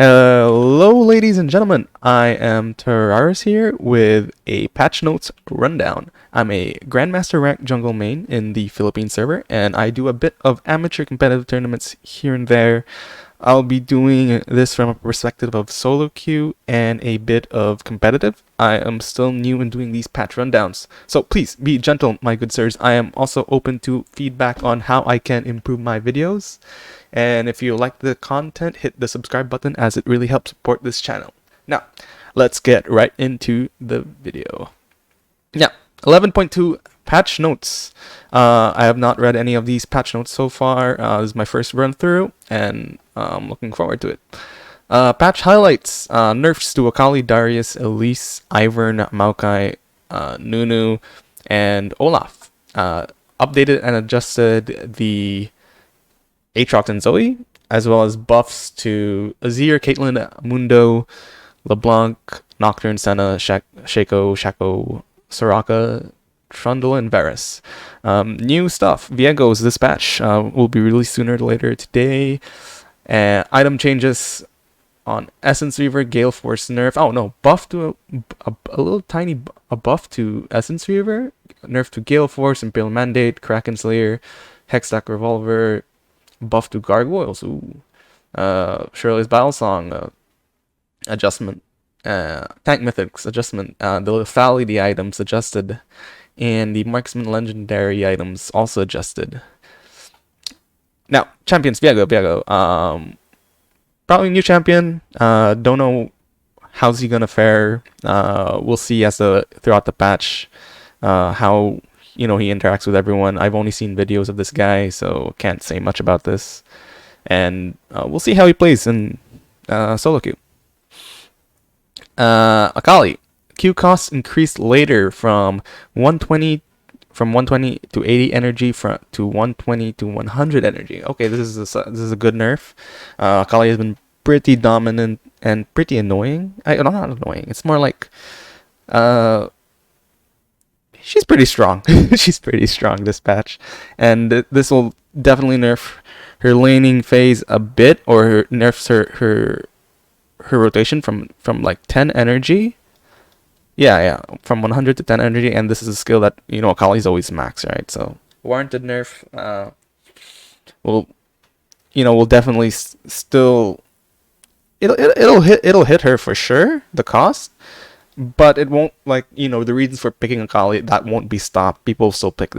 Hello, ladies and gentlemen. I am Terrarus here with a patch notes rundown. I'm a Grandmaster rank jungle main in the Philippine server, and I do a bit of amateur competitive tournaments here and there. I'll be doing this from a perspective of solo queue and a bit of competitive. I am still new in doing these patch rundowns, so please be gentle, my good sirs. I am also open to feedback on how I can improve my videos. And if you like the content, hit the subscribe button as it really helps support this channel. Now, let's get right into the video. Now, 11.2 patch notes. I have not read any of these patch notes so far. This is my first run through, and I'm looking forward to it. Patch highlights. Nerfs to Akali, Darius, Elise, Ivern, Maokai, Nunu, and Olaf. Updated and adjusted the Aatrox and Zoe, as well as buffs to Azir, Caitlyn, Mundo, LeBlanc, Nocturne, Senna, Shaco, Soraka, Trundle, and Varus. New stuff. Viego's this patch will be released sooner or later today. Item changes on Essence Reaver, Gale Force nerf. Oh no, buff to a little tiny buff to Essence Reaver, nerf to Gale Force, Imperial Mandate, Kraken Slayer, Hextech Revolver, buff to Gargoyles. Ooh. Shirley's Battle Song adjustment. Tank Mythics adjustment. The Lethality items adjusted. And the Marksman Legendary items also adjusted. Now, champions. Viego. Probably new champion. Don't know how's he gonna fare. We'll see as throughout the patch how he interacts with everyone. I've only seen videos of this guy, so can't say much about this. And we'll see how he plays in solo queue. Akali. Q costs increased later from 120 to 80 energy to 120 to 100 energy. Okay, this is a good nerf. Akali has been pretty dominant and pretty annoying. Not annoying. It's more like she's pretty strong. She's pretty strong this patch, and this will definitely nerf her laning phase a bit, or nerfs her rotation from like 10 energy. Yeah, from 100 to 10 energy, and this is a skill that Akali's always max, right? So warranted nerf. Will definitely still it'll hit her for sure, the cost, but it won't, like, the reasons for picking Akali, that won't be stopped. People still pick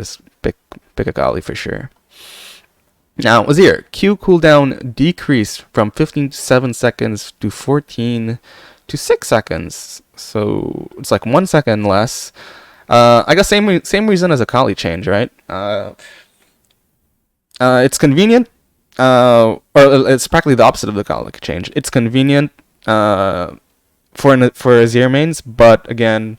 Akali for sure. Now, Azir, Q cooldown decreased from 15 to 7 seconds to 14 to 6 seconds. So it's like 1 second less. I guess same reason as Akali change, right? It's convenient. Or it's practically the opposite of the Akali change. It's convenient for Azir mains, but again,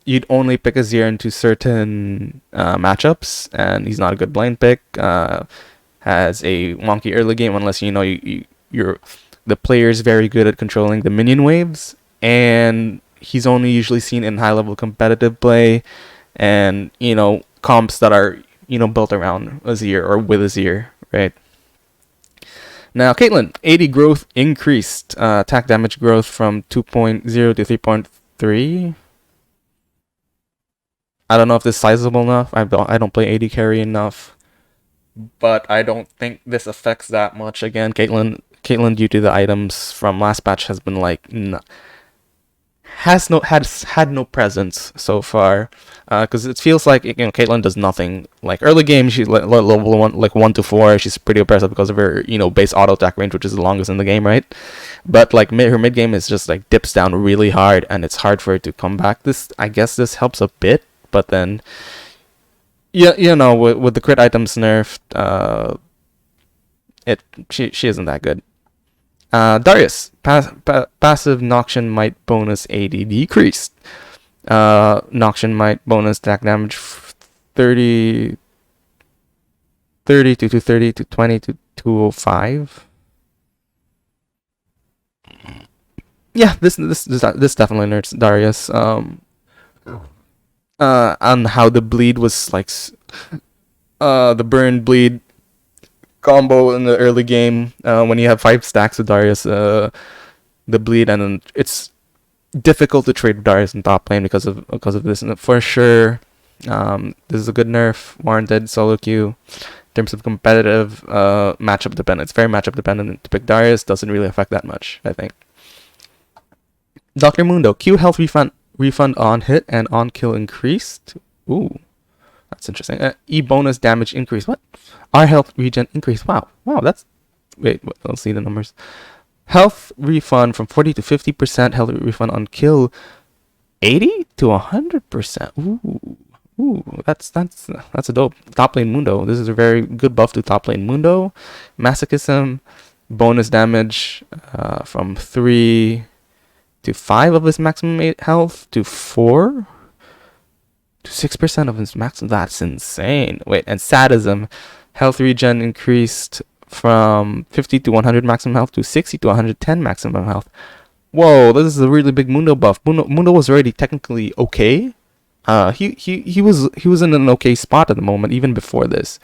you'd only pick Azir into certain matchups, and he's not a good lane pick. Has a wonky early game unless the player is very good at controlling the minion waves, and he's only usually seen in high level competitive play, and comps that are built around Azir or with Azir, right? Now, Caitlyn, 80 growth increased. Attack damage growth from 2.0 to 3.3. I don't know if this is sizable enough. I don't play AD carry enough, but I don't think this affects that much. Again, Caitlyn, due to the items from last patch, has been like had no presence so far, because it feels like Caitlyn does nothing. Like early game, she's level 1, like 1 to 4. She's pretty oppressive because of her base auto attack range, which is the longest in the game, right? But like her mid game is just like dips down really hard, and it's hard for her to come back. I guess this helps a bit, but then with the crit items nerfed, she isn't that good. Darius, passive Noxian Might bonus AD decreased. Noxian Might bonus attack damage 30 to 230 to 20 to 205. Yeah, this definitely nerfs Darius. On how the bleed was like, the burn bleed combo in the early game when you have 5 stacks with Darius, the bleed, and then it's difficult to trade Darius in top lane because of this. And for sure, this is a good nerf, warranted solo queue. In terms of competitive, matchup dependent. It's very matchup dependent. To pick Darius doesn't really affect that much, I think. Dr. Mundo, Q health refund on hit and on kill increased. Ooh, that's interesting. E bonus damage increase. What? R health regen increase. Wow. That's. Wait. Let's see the numbers. Health refund from 40 to 50%. Health refund on kill 80 to 100%. Ooh, that's a dope. Top lane Mundo. This is a very good buff to top lane Mundo. Masochism, bonus damage from 3 to 5 of his maximum health to 4 to 6% of his maximum. That's insane. Wait, and sadism, health regen increased from 50 to 100 maximum health to 60 to 110 maximum health. Whoa, this is a really big Mundo buff. Mundo was already technically okay. He was in an okay spot at the moment, even before this.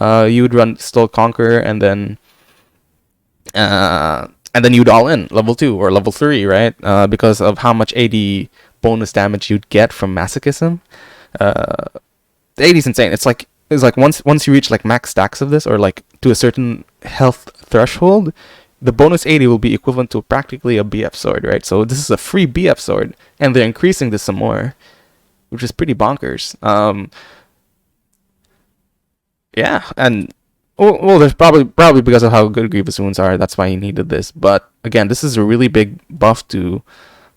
You would run still Conquer and then you'd all in level 2 or level 3, right? Because of how much AD bonus damage you'd get from Masochism. The AD is insane. It's like once you reach like max stacks of this, or like to a certain health threshold, the bonus 80 will be equivalent to practically a BF sword, right? So this is a free BF sword, and they're increasing this some more, which is pretty bonkers. Yeah, and well, there's probably because of how good Grievous Wounds are, that's why he needed this. But again, this is a really big buff to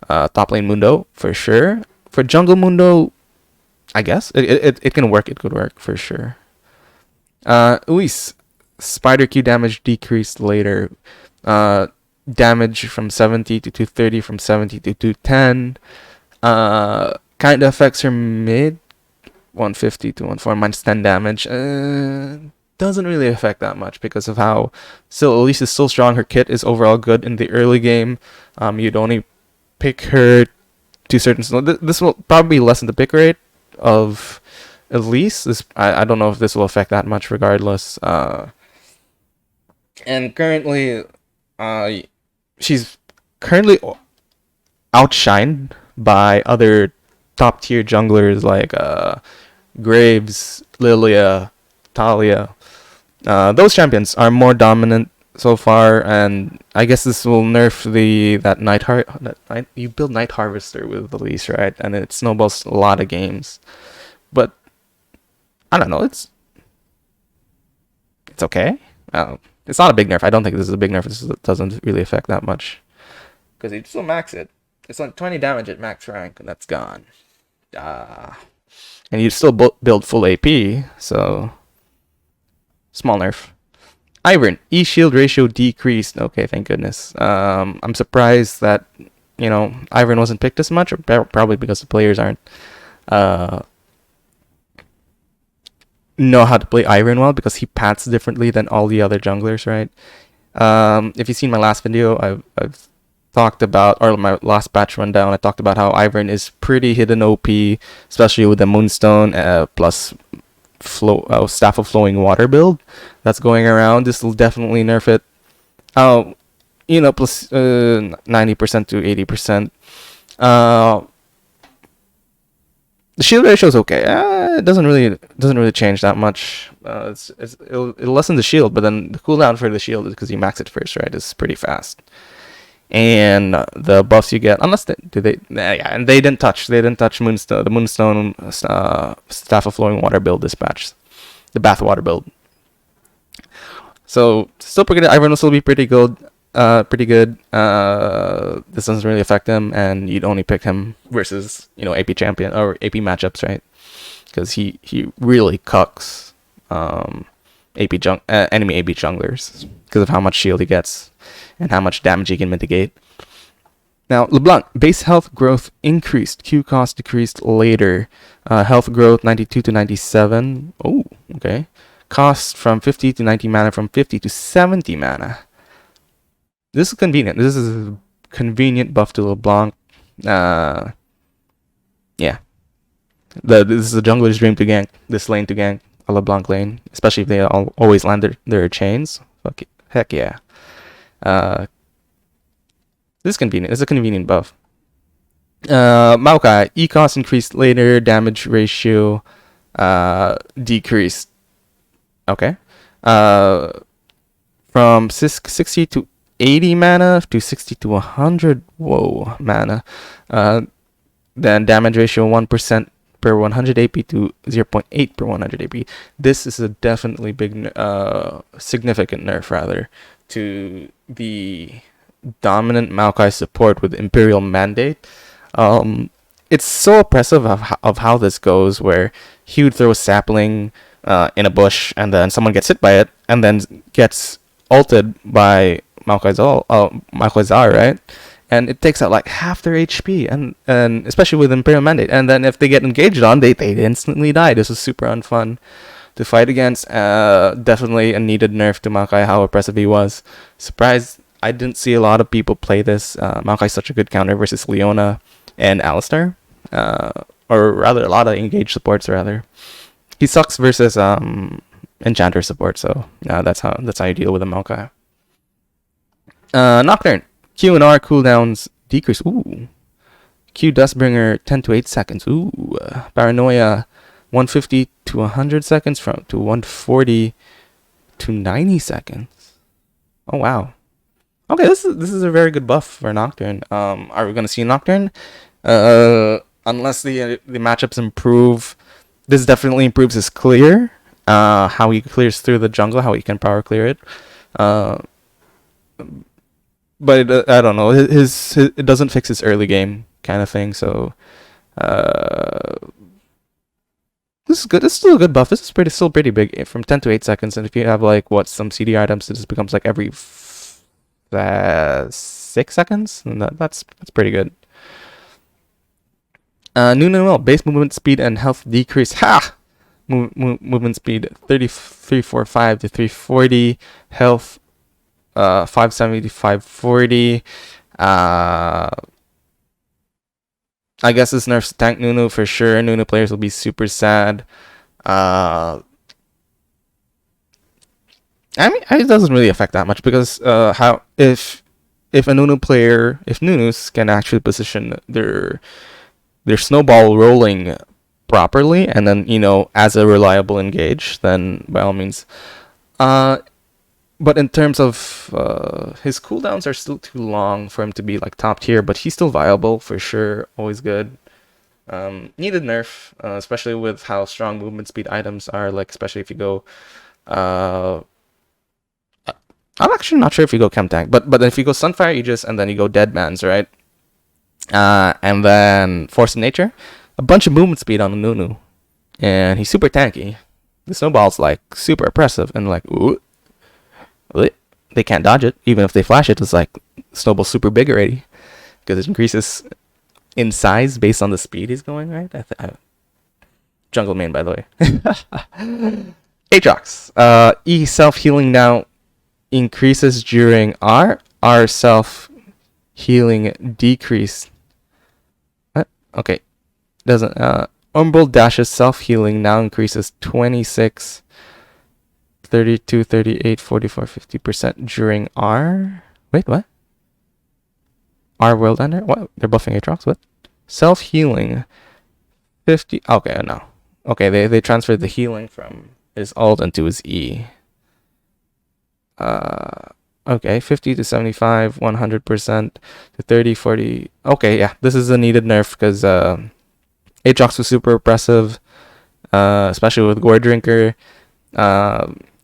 top lane Mundo for sure. For jungle Mundo, I guess it can work. It could work for sure. Luis, Spider Q damage decreased later. Damage from 70 to 230, from 70 to 210. Kind of affects her mid, 150 to 140, minus 10 damage. Doesn't really affect that much because of how still Elise is still strong. Her kit is overall good in the early game. You'd only pick her to certain. This will probably lessen the pick rate of Elise. I don't know if this will affect that much regardless. And currently, she's currently outshined by other top tier junglers like Graves, Lilia, Talia. Those champions are more dominant so far, and I guess this will nerf you build Night Harvester with Elise, right? And it snowballs a lot of games. But I don't know, it's okay. It's not a big nerf. I don't think this is a big nerf. This doesn't really affect that much because you still max it. It's like 20 damage at max rank, and that's gone. And you still build full AP, so small nerf. Ivern, E-shield ratio decreased. Okay, thank goodness. I'm surprised that, Ivern wasn't picked as much, or probably because the players aren't know how to play Ivern well, because he pats differently than all the other junglers, right? If you've seen my last video, I've talked about, or my last patch rundown, I talked about how Ivern is pretty hidden OP, especially with the Moonstone plus Staff of Flowing Water build that's going around. This will definitely nerf it. Plus 90% to 80%. The shield ratio is okay. It doesn't really change that much. It'll lessen the shield, but then the cooldown for the shield is because you max it first, right? It's pretty fast. And the buffs you get, unless and they didn't touch Moonstone, the Moonstone Staff of Flowing Water build dispatch, the Bathwater build. So still pretty good. Ivern will still be pretty good. This doesn't really affect him, and you'd only pick him versus AP champion or AP matchups, right? Because he really cucks enemy AP junglers because of how much shield he gets and how much damage he can mitigate. Now, LeBlanc, base health growth increased. Q cost decreased later. Health growth 92 to 97. Oh, okay. Cost from 50 to 90 mana, from 50 to 70 mana. This is convenient. This is a convenient buff to LeBlanc. Yeah. This is a jungler's dream to gank. This lane to gank. a LeBlanc lane, especially if they always land their chains. Fuck it. Heck yeah. This is convenient. This is a convenient buff. Maokai, E-cost increased later, damage ratio decreased. Okay. From 60 to 80 mana to 60 to 100 mana. Then damage ratio 1% per 100 AP to 0.8 per 100 AP. This is a definitely big, significant nerf rather to the dominant Maokai support with Imperial Mandate. It's so oppressive of how this goes, where he would throw a sapling in a bush, and then someone gets hit by it, and then gets ulted by Maokai Zar, right? And it takes out like half their HP, and especially with Imperial Mandate. And then if they get engaged on, they instantly die. This was super unfun to fight against. Definitely a needed nerf to Maokai, how oppressive he was. Surprised I didn't see a lot of people play this. Maokai's such a good counter versus Leona and Alistar. Or rather, a lot of engaged supports, rather. He sucks versus Enchanter support, so that's how you deal with a Maokai. Nocturne. Q and R cooldowns decrease. Ooh. Q Dustbringer 10 to 8 seconds. Ooh. Paranoia 150 to 100 seconds to 140 to 90 seconds. Oh wow. Okay, this is a very good buff for Nocturne. Are we gonna see Nocturne? Unless the matchups improve, this definitely improves his clear. How he clears through the jungle, how he can power clear it. But I don't know. His it doesn't fix his early game kind of thing. So this is good. This is still a good buff. This is still pretty big, from 10 to 8 seconds. And if you have like some CD items, this becomes like every 6 seconds, and that's pretty good. Nunu, base movement speed and health decrease. Ha! Movement speed 345 to 340, health 570 to 540. I guess this nerfs tank Nunu for sure. Nunu players will be super sad. I mean, it doesn't really affect that much, because if a Nunu player, if Nunus can actually position their snowball rolling properly, and then as a reliable engage, then by all means. But in terms of his cooldowns are still too long for him to be like top tier, but he's still viable for sure. Always good. Needed nerf, especially with how strong movement speed items are. Like especially if you go. I'm actually not sure if you go Chem Tank, but if you go Sunfire Aegis and then you go Deadman's, right? And then Force of Nature, a bunch of movement speed on the Nunu, and he's super tanky. The snowball's like super oppressive, and like ooh, they can't dodge it. Even if they flash it, it's like snowball's super big already, because it increases in size based on the speed he's going. Right? Jungle main, by the way. Aatrox. E self healing now increases during R self healing decrease. What? Okay. Doesn't Umbral Dash's self healing now increases 26, 32, 38, 44, 50% during R. Wait, what? R World Ender? What? They're buffing Aatrox? What? Self healing 50. Okay, no. Okay, they transferred the healing from his ult into his E. Okay, 50 to 75, 100% to 30, 40. Okay, yeah, this is a needed nerf, because Aatrox was super oppressive, especially with Gore Drinker.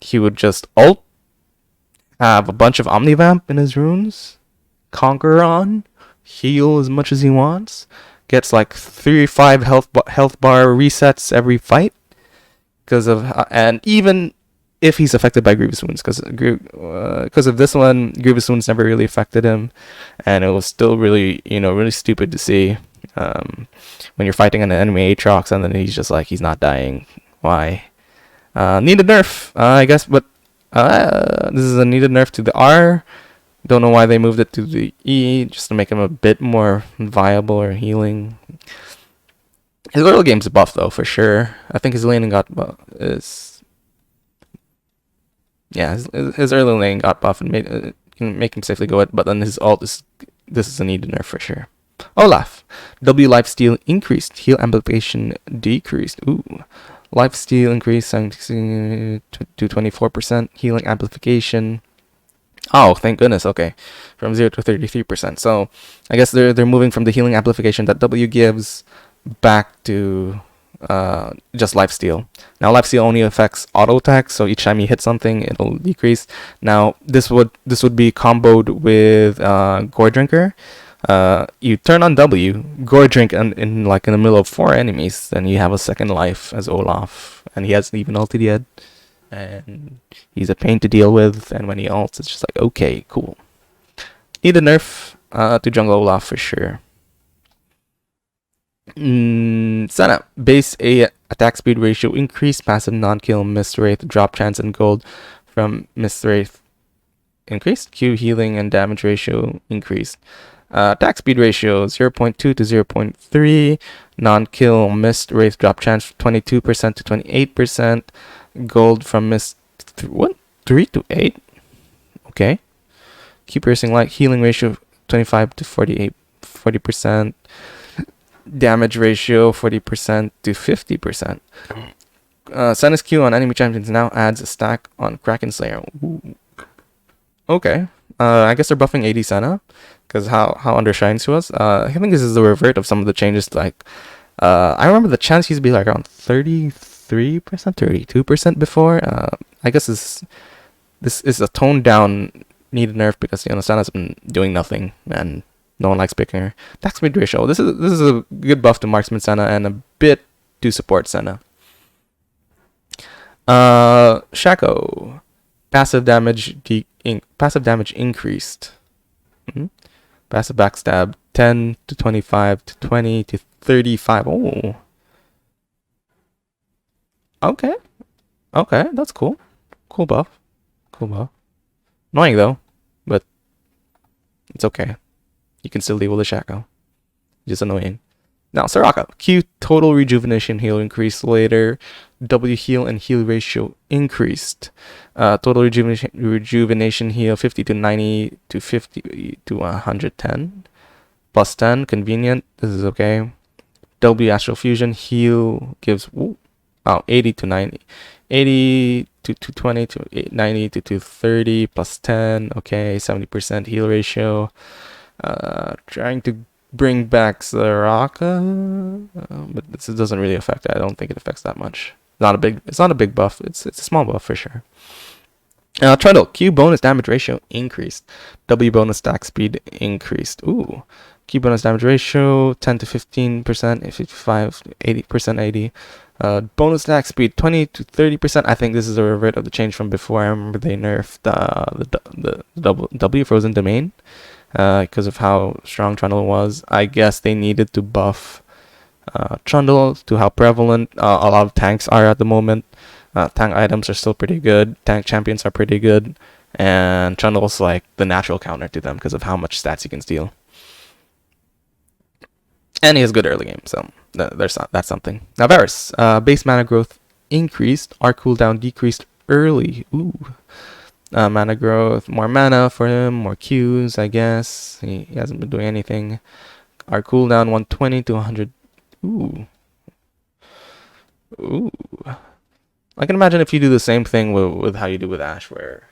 He would just ult, have a bunch of Omnivamp in his runes, Conquer on, heal as much as he wants, gets like 3-5 health bar resets every fight, because of and even if he's affected by Grievous Wounds, because of this one, Grievous Wounds never really affected him, and it was still really really stupid to see when you're fighting an enemy Aatrox and then he's not dying. Why? Needed nerf, I guess, but this is a needed nerf to the R. Don't know why they moved it to the E, just to make him a bit more viable or healing. His early game's buff though for sure. I think his laning got is yeah his early lane got buff and made can make him safely go it. But then his ult is this is a needed nerf for sure. Olaf, W lifesteal increased, heal amplification decreased. Ooh, lifesteal increased to 24%, healing amplification. Oh, thank goodness. Okay, from 0 to 33%. So I guess they're moving from the healing amplification that W gives back to just lifesteal. Now lifesteal only affects auto attack, so each time you hit something, it'll decrease. Now this would be comboed with Gore Drinker. You turn on W, Gore Drink in like in the middle of 4 enemies, then you have a second life as Olaf, and he hasn't even ulted yet, and he's a pain to deal with. And when he ults, it's just like okay, cool. Need a nerf to jungle Olaf for sure. Senna, base A attack speed ratio increased, passive non-kill, missed wraith, drop chance, and gold from missed wraith increased. Q healing and damage ratio increased. Attack speed ratio 0.2 to 0.3. Non-kill, missed wraith, drop chance 22% to 28%. Gold from missed 3 to 8. Okay. Q piercing light, healing ratio 25 to 40%. Damage ratio 40% to 50%. Senna's Q on enemy champions now adds a stack on Kraken Slayer. Ooh. Okay. I guess they're buffing AD Senna because how undershines she was. I think this is the revert of some of the changes. Like, I remember the chance used to be like around 33%, 32% before. I guess this is a toned down needed nerf because Senna's been doing nothing and no one likes picking her. Attack speed ratio. This is a good buff to Marksman Senna and a bit to support Senna. Shaco. Passive damage increased. Passive backstab 10 to 25 to 20 to 35. Oh. Okay. Okay, that's cool. Cool buff. Annoying though, but it's okay. You can still deal with the Shaco. Just annoying. Now, Soraka. Q total rejuvenation heal increased later. W heal and heal ratio increased. Total rejuvenation heal 50 to 90 to 50 to 110. Plus 10. Convenient. This is okay. W astral fusion heal gives 80 to 90. 80 to 220 to 90 to 230 plus 10. Okay, 70% heal ratio. Trying to bring back Soraka, but this doesn't really affect it. I don't think it affects that much. It's not a big buff. It's a small buff for sure. Trundle, Q bonus damage ratio increased. W bonus stack speed increased. Ooh. Q bonus damage ratio 10 to 15%, 55 to 80%, 80. Bonus stack speed 20 to 30%. I think this is a revert of the change from before. I remember they nerfed the W frozen domain. Because of how strong Trundle was. I guess they needed to buff Trundle to how prevalent a lot of tanks are at the moment. Tank items are still pretty good. Tank champions are pretty good. And Trundle's like the natural counter to them because of how much stats he can steal. And he has good early game, so that's something. Now Varus, base mana growth increased. Our cooldown decreased early. Ooh. Mana growth, more mana for him, more Qs, I guess. He hasn't been doing anything. Our cooldown 120 to 100. Ooh. I can imagine if you do the same thing with how you do with Ashe, where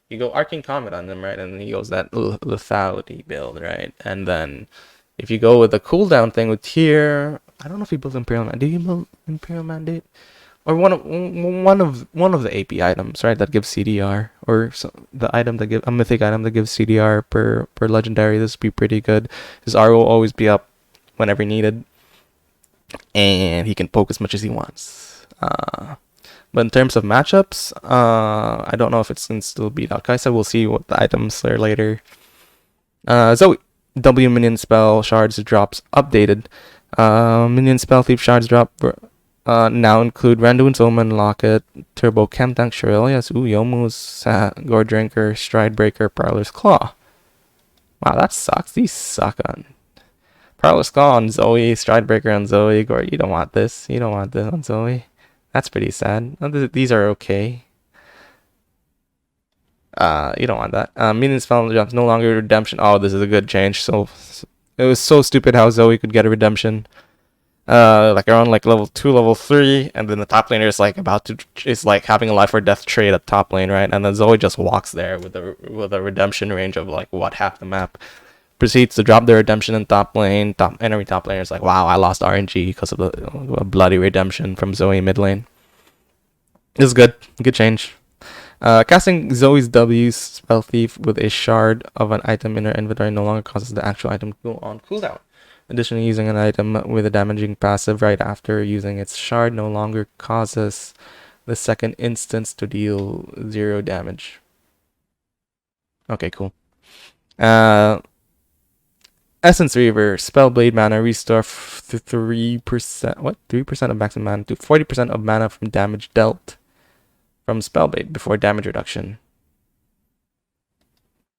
you go Arcane Comet on him, right? And he goes that lethality build, right? And then if you go with the cooldown thing with Tyr, I don't know if he builds Imperial Mandate. Did you build Imperial Mandate? Or one of the AP items, right? That gives CDR, or the item that gives a mythic item that gives CDR per legendary. This would be pretty good. His R will always be up whenever needed, and he can poke as much as he wants. But in terms of matchups, I don't know if it's can still beat out Kaisa. We'll see what the items are later. Zoe, W minion spell shards drops updated. Minion spell thief shards drop. Now include Randuin's Omen, Locket, Turbo Chem Tank, Shurelius, Yomu's Gore Drinker, Stride Breaker, Prowler's Claw. Wow, that sucks. These suck on. Perilous Claw on Zoe, Stride Breaker on Zoe. Gore, you don't want this. You don't want this on Zoe. That's pretty sad. These are okay. You don't want that. Minion spell jumps no longer redemption. Oh, this is a good change. So it was so stupid how Zoe could get a redemption. Like around like level 2, level 3, and then the top laner is like is like having a life or death trade at top lane, right? And then Zoe just walks there with a redemption range of like what, half the map. Proceeds to drop the redemption in top lane. Enemy top laner is like, wow, I lost RNG because of the bloody redemption from Zoe mid lane. This is good change. Casting Zoe's W Spell Thief with a shard of an item in her inventory no longer causes the actual item to go on cooldown. Additionally, using an item with a damaging passive right after using its shard no longer causes the second instance to deal 0 damage. Okay, cool. Essence Reaver, Spellblade mana, restore 3%. What? 3% of maximum mana to 40% of mana from damage dealt from Spellblade before damage reduction.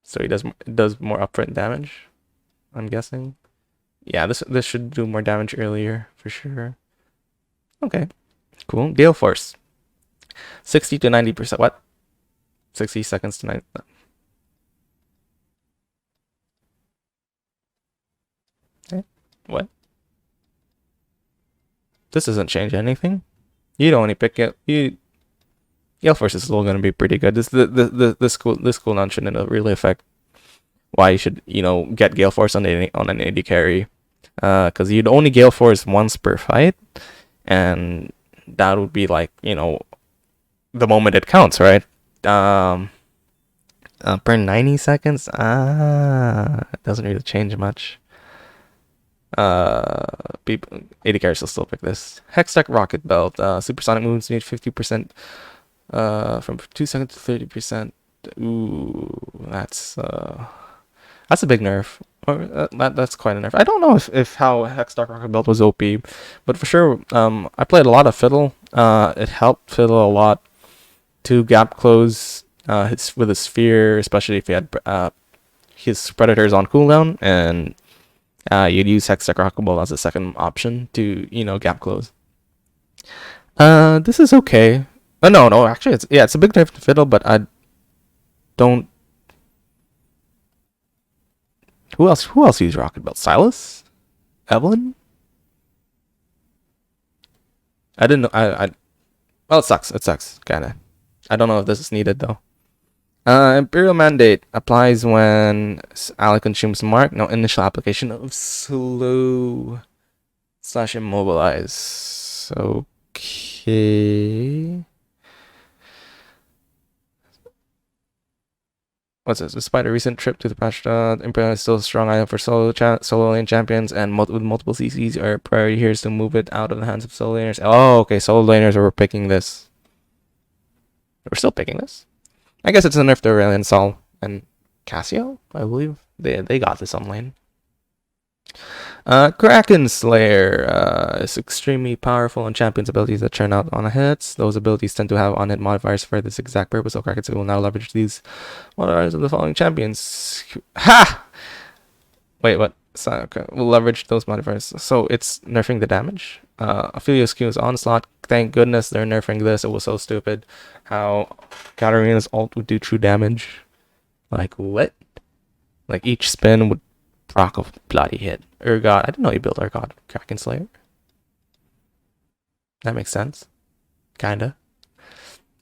So he does more upfront damage, I'm guessing. Yeah, this should do more damage earlier for sure. Okay, cool. Gale Force, 60 to 90%. What? 60 seconds to 90. Okay. What? This doesn't change anything. You don't only pick it. Gale Force is still gonna be pretty good. This cooldown shouldn't really affect why you should get Gale Force on an AD carry, because you'd only Gale Force once per fight, and that would be like the moment it counts, right? Per 90 seconds, it doesn't really change much. People AD carries will still pick this. Hextech Rocket Belt, supersonic movement speed 50%, from 2 seconds to 30%. Ooh, that's a big nerf. Or that's quite a nerf. I don't know if how Hextech Rocket Belt was OP, but for sure, I played a lot of Fiddle. It helped Fiddle a lot to gap close with his sphere, especially if he had his predators on cooldown, and you'd use Hextech Rocket Belt as a second option to gap close. This is okay. No, actually, it's a big nerf to Fiddle, but I don't. Who else used Rocket Belt? Silas? Evelyn? I didn't know. Well, it sucks, kinda. I don't know if this is needed though. Imperial Mandate applies when ally consumes mark. No initial application of slow / immobilize. Okay. What's this? Despite a recent trip to the patch, Imperial is still a strong item for solo lane champions, and with multiple CCs are priority here to move it out of the hands of solo laners. Oh, okay, solo laners were picking this. We're still picking this. I guess it's a nerf to Aurelion Sol and Cassio, I believe. They got this on lane. Kraken Slayer is extremely powerful on champions' abilities that churn out on hits. Those abilities tend to have on-hit modifiers for this exact purpose, so Kraken Slayer will now leverage these modifiers of the following champions. Ha! Wait, what? So, okay, we'll leverage those modifiers. So it's nerfing the damage. Ophelios Q's Onslaught. Thank goodness they're nerfing this. It was so stupid how Katarina's ult would do true damage. Like, what? Like, each spin would proc a bloody hit. Urgot. I didn't know you built Urgot. Kraken Slayer. That makes sense. Kinda.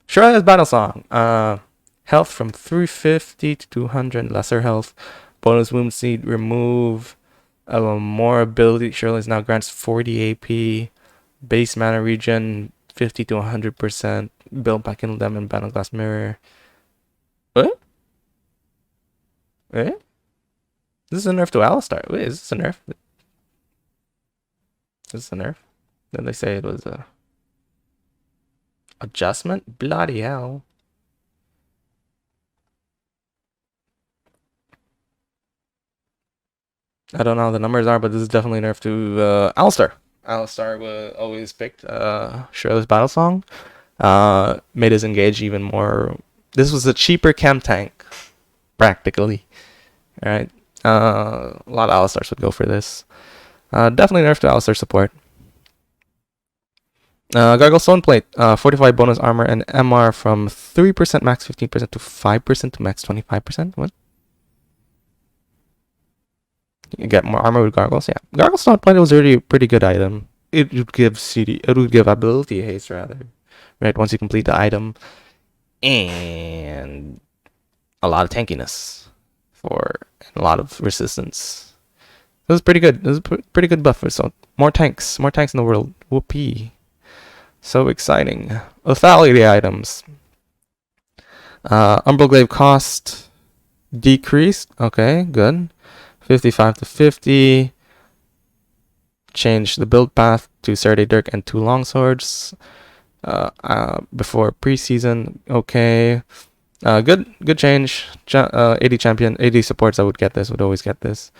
Shurela's Battle Song. Health from 350 to 200. Lesser health. Bonus wound seed. Remove more ability. Shurela's now grants 40 AP. Base mana regen 50 to 100%. Build back in them and Battle Glass Mirror. What? Eh? This is a nerf to Alistar. Wait, is this a nerf? Is this a nerf? Then they say it was a adjustment? Bloody hell. I don't know how the numbers are, but this is definitely a nerf to Alistar. Alistar was always picked Shurela's Battle Song. Made his engage even more. This was a cheaper chem tank, practically. Alright. A lot of Alistars would go for this. Definitely nerfed to Alistair support. Gargle Stone Plate, 45 bonus armor and MR from 3% max 15% to 5% to max 25%. What? You get more armor with Gargles, yeah. Gargle Stone Plate was already a pretty good item. It would give ability haste rather. Right, once you complete the item. And a lot of tankiness for a lot of resistance. It was pretty good. It was a pretty good buff. So more tanks in the world. Whoopee. So exciting. Lethality items. Umbral cost decreased. Okay, good. 55 to 50. Change the build path to Saturday Dirk and 2 longswords. Before preseason. Okay. Good change. 80 champion, 80 supports. I would get this. Would always get this.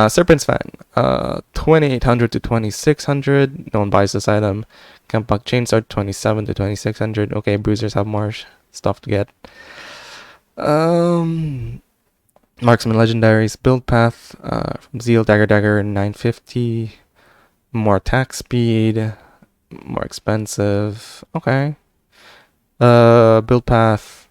Serpent's Fan. 2800 to 2600. No one buys this item. Campak Chainsword 27 to 2600. Okay, bruisers have more stuff to get. Marksman Legendaries build path. From Zeal Dagger 950. More attack speed. More expensive. Okay. Build path.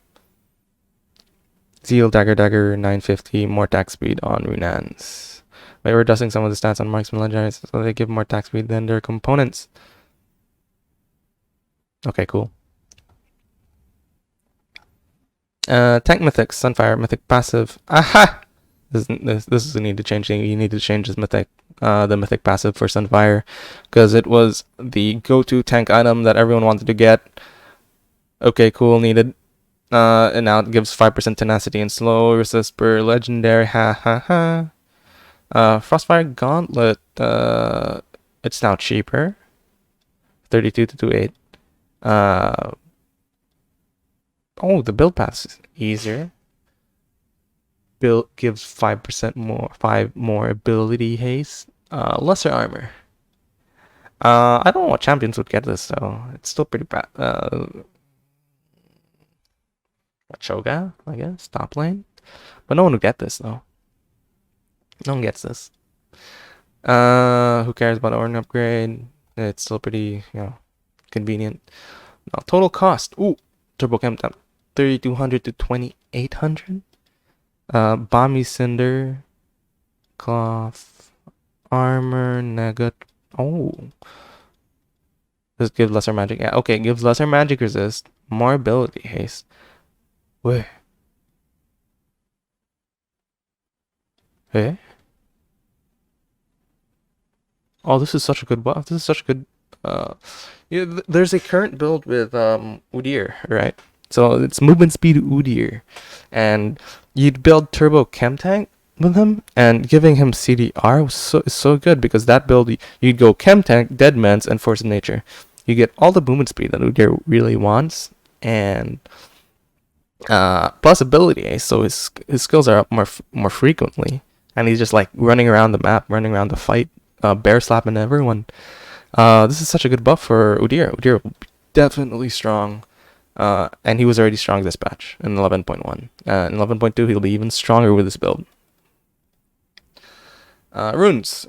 Zeal Dagger 950. More attack speed on Runans. Wait, we're adjusting some of the stats on Marksman Legendaries so they give more attack speed than their components. Okay, cool. Tank Mythic, Sunfire, Mythic passive. Aha! This is a need to change thing. You need to change this Mythic, the Mythic passive for Sunfire, because it was the go-to tank item that everyone wanted to get. Okay, cool, needed. And now it gives 5% tenacity and slow resist per legendary. Ha ha ha. Frostfire Gauntlet. It's now cheaper. 32 to 28. Oh, the build path is easier. Build gives 5% more, 5 more ability haste. Lesser armor. I don't know what champions would get this, so it's still pretty bad. Choga, I guess, top lane. But no one would get this though. No one gets this. Who cares about Ornn upgrade? It's still pretty, convenient. Now, total cost. Ooh, Turbo Chem Temp. 3200 to 2800. Balmy Cinder. Cloth. Armor. Nugget. Oh. Does it give lesser magic? Yeah, okay, it gives lesser magic resist. More ability haste. Wait. Hey? Oh, this is such a good buff. This is such a good there's a current build with Udyr, right? So it's movement speed Udyr. And you'd build Turbo Chem Tank with him, and giving him CDR was so good, because that build you'd go Chem Tank, Deadman's, and Force of Nature. You get all the movement speed that Udyr really wants, and plus ability, so his skills are up more frequently, and he's just like running around the map, running around the fight, bear slapping everyone. This is such a good buff for Udyr. Udyr will be definitely strong, and he was already strong this patch in 11.1. In 11.2 he'll be even stronger with this build. Runes.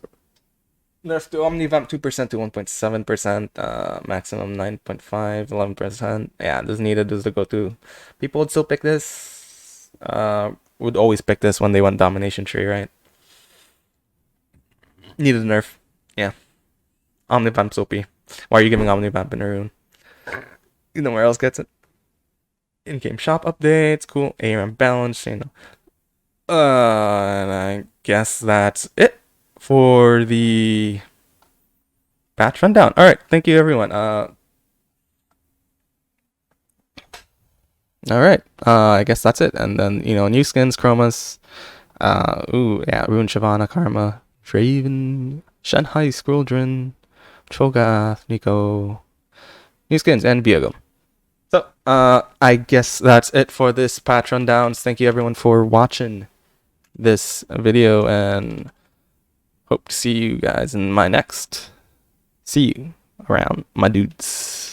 Nerf to Omnivamp 2% to 1.7%, maximum 9.5, 11%. Yeah, this is needed. This is the go-to. People would still pick this. Would always pick this when they want Domination Tree, right? Needed a nerf. Yeah. Omnivamp's OP. Why are you giving Omnivamp in a rune? You know where else gets it? In-game shop updates. Cool. ARM balance. And I guess that's it for the patch rundown. All right, thank you everyone. All right, I guess that's it. And then new skins, chromas. Rune Shyvana, Karma, Draven, Shanghai Scroldrin, Cho'Gath, Nico, new skins, and Viego. So I guess that's it for this patch rundowns. Thank you everyone for watching this video, and hope to see you guys in my next. See you around, my dudes.